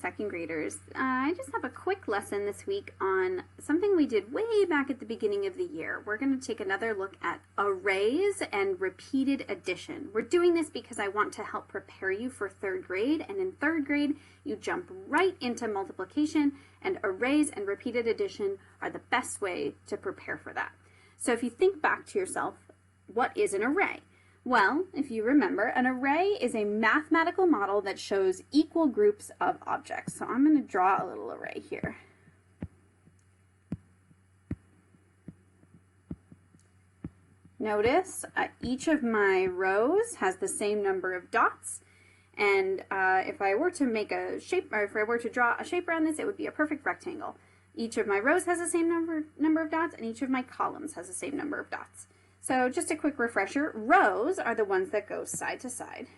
second graders. I just have a quick lesson this week on something we did way back at the beginning of the year. We're going to take another look at arrays and repeated addition. We're doing this because I want to help prepare you for third grade, and in third grade you jump right into multiplication, and arrays and repeated addition are the best way to prepare for that. So if you think back to yourself, what is an array? Well, if you remember, an array is a mathematical model that shows equal groups of objects. So I'm going to draw a little array here. Notice each of my rows has the same number of dots, and if I were to make a shape, or if I were to draw a shape around this, it would be a perfect rectangle. Each of my rows has the same number of dots, and each of my columns has the same number of dots. So just a quick refresher, rows are the ones that go side to side.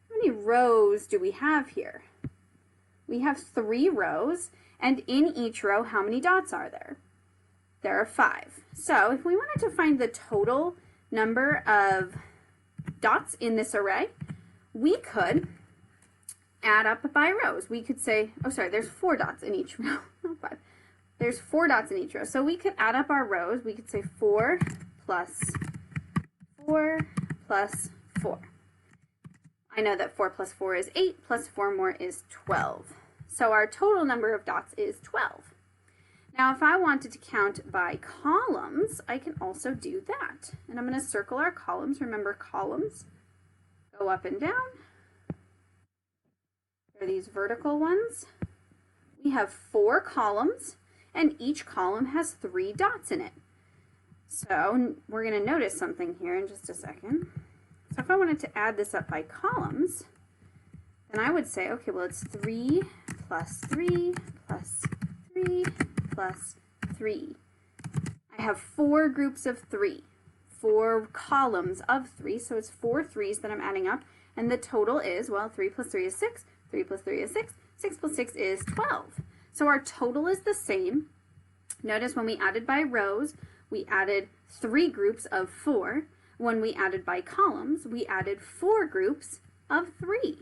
How many rows do we have here? We have 3 rows, and in each row, how many dots are there? There are 5. So if we wanted to find the total number of dots in this array, we could add up by rows. We could say, oh sorry, there's 4 dots in each row, not 5. There's 4 dots in each row. So we could add up our rows. We could say 4 plus 4 plus 4. I know that 4 plus 4 is 8, plus 4 more is 12. So our total number of dots is 12. Now if I wanted to count by columns, I can also do that. And I'm going to circle our columns. Remember, columns go up and down. There are these vertical ones. We have 4 columns, and each column has 3 dots in it. So we're going to notice something here in just a second. So if I wanted to add this up by columns, then I would say, okay, well, it's 3 plus 3 plus 3 plus 3. I have 4 groups of 3, 4 columns of 3, so it's 4 3s that I'm adding up, and the total is, well, 3 plus 3 is 6, 3 plus 3 is 6, 6 plus 6 is 12. So our total is the same. Notice when we added by rows, we added 3 groups of 4. When we added by columns, we added 4 groups of 3.